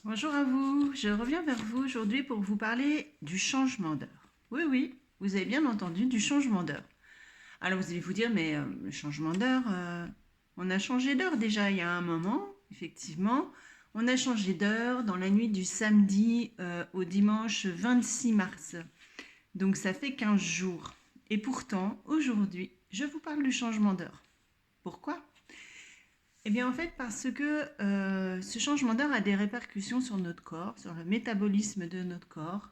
Bonjour à vous, je reviens vers vous aujourd'hui pour vous parler du changement d'heure. Oui, oui, vous avez bien entendu, du changement d'heure. Alors vous allez vous dire, mais le changement d'heure, on a changé d'heure déjà il y a un moment, effectivement. On a changé d'heure dans la nuit du samedi au dimanche 26 mars. Donc ça fait 15 jours. Et pourtant, aujourd'hui, je vous parle du changement d'heure. Pourquoi? Eh bien, en fait, parce que ce changement d'heure a des répercussions sur notre corps, sur le métabolisme de notre corps.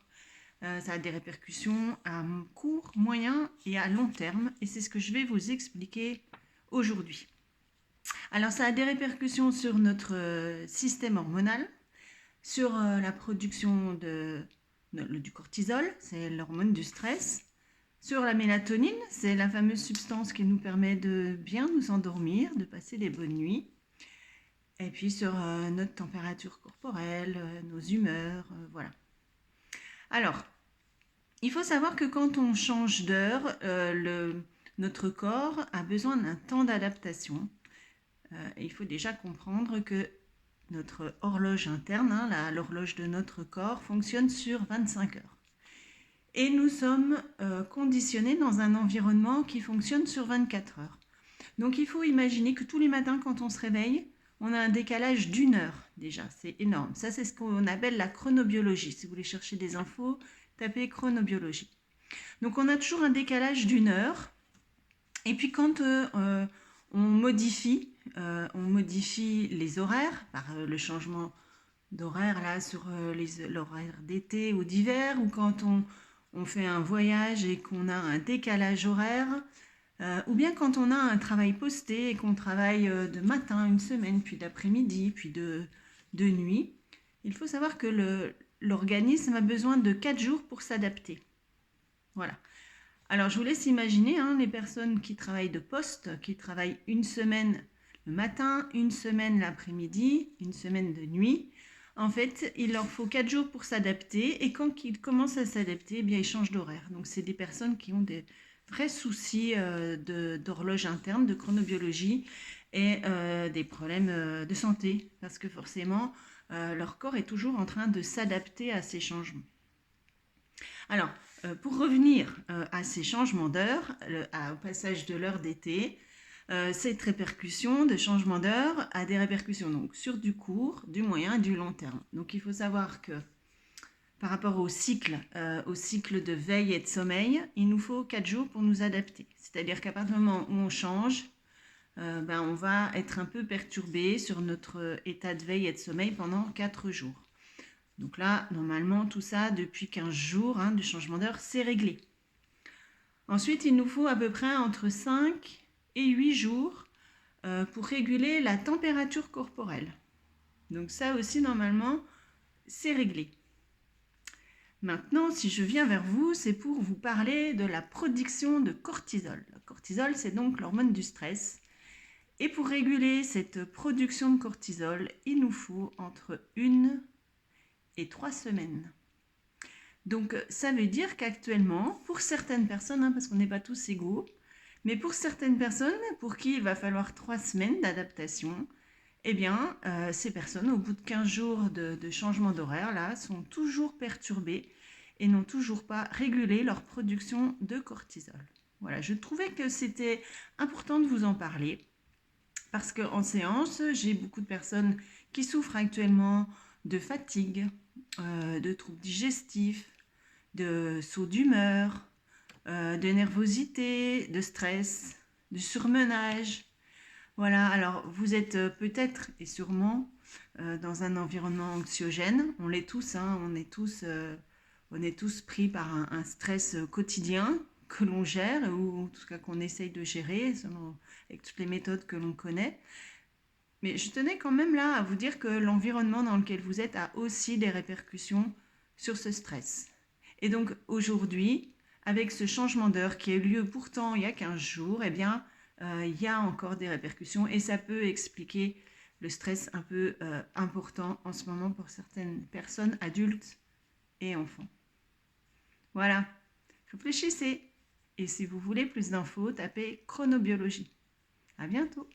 Ça a des répercussions à court, moyen et à long terme. Et c'est ce que je vais vous expliquer aujourd'hui. Alors, ça a des répercussions sur notre système hormonal, sur la production du cortisol, c'est l'hormone du stress, sur la mélatonine, c'est la fameuse substance qui nous permet de bien nous endormir, de passer des bonnes nuits. Et puis sur notre température corporelle, nos humeurs, voilà. Alors, il faut savoir que quand on change d'heure, notre corps a besoin d'un temps d'adaptation. Et il faut déjà comprendre que notre horloge interne, l'horloge de notre corps, fonctionne sur 25 heures. Et nous sommes conditionnés dans un environnement qui fonctionne sur 24 heures. Donc il faut imaginer que tous les matins quand on se réveille, on a un décalage d'une heure déjà, c'est énorme. Ça c'est ce qu'on appelle la chronobiologie. Si vous voulez chercher des infos, tapez chronobiologie. Donc on a toujours un décalage d'une heure. Et puis quand on modifie les horaires par le changement d'horaire là sur l'horaire d'été ou d'hiver, ou quand on fait un voyage et qu'on a un décalage horaire, ou bien quand on a un travail posté et qu'on travaille de matin une semaine, puis d'après-midi, puis de nuit, il faut savoir que l'organisme a besoin de 4 jours pour s'adapter. Voilà. Alors je vous laisse imaginer les personnes qui travaillent de poste, qui travaillent une semaine le matin, une semaine l'après-midi, une semaine de nuit. En fait, il leur faut 4 jours pour s'adapter, et quand ils commencent à s'adapter, eh bien, ils changent d'horaire. Donc c'est des personnes qui ont des vrais soucis d'horloge interne, de chronobiologie, et des problèmes de santé, parce que forcément, leur corps est toujours en train de s'adapter à ces changements. Alors, pour revenir à ces changements d'heure, au passage de l'heure d'été, cette répercussion de changement d'heure a des répercussions donc sur du court, du moyen et du long terme. Donc il faut savoir que par rapport au cycle de veille et de sommeil, il nous faut 4 jours pour nous adapter. C'est-à-dire qu'à partir du moment où on change, on va être un peu perturbé sur notre état de veille et de sommeil pendant 4 jours. Donc là, normalement, tout ça, depuis 15 jours de changement d'heure, c'est réglé. Ensuite, il nous faut à peu près entre 5 et 8 jours pour réguler la température corporelle. Donc ça aussi, normalement, c'est réglé. Maintenant, si je viens vers vous, c'est pour vous parler de la production de cortisol. Le cortisol, c'est donc l'hormone du stress. Et pour réguler cette production de cortisol, il nous faut entre 1 et 3 semaines. Donc ça veut dire qu'actuellement, pour certaines personnes, parce qu'on n'est pas tous égaux, mais pour certaines personnes pour qui il va falloir 3 semaines d'adaptation, eh bien ces personnes, au bout de 15 jours de changement d'horaire, là, sont toujours perturbées et n'ont toujours pas régulé leur production de cortisol. Voilà, je trouvais que c'était important de vous en parler, parce qu'en séance, j'ai beaucoup de personnes qui souffrent actuellement de fatigue, de troubles digestifs, de sauts d'humeur, de nervosité, de stress, de surmenage. Voilà, alors vous êtes peut-être et sûrement dans un environnement anxiogène. On l'est tous, on est tous pris par un stress quotidien que l'on gère, ou en tout cas qu'on essaye de gérer avec toutes les méthodes que l'on connaît. Mais je tenais quand même là à vous dire que l'environnement dans lequel vous êtes a aussi des répercussions sur ce stress. Et donc aujourd'hui, avec ce changement d'heure qui a eu lieu pourtant il y a 15 jours, eh bien, il y a encore des répercussions, et ça peut expliquer le stress un peu important en ce moment pour certaines personnes adultes et enfants. Voilà, réfléchissez. Et si vous voulez plus d'infos, tapez chronobiologie. À bientôt.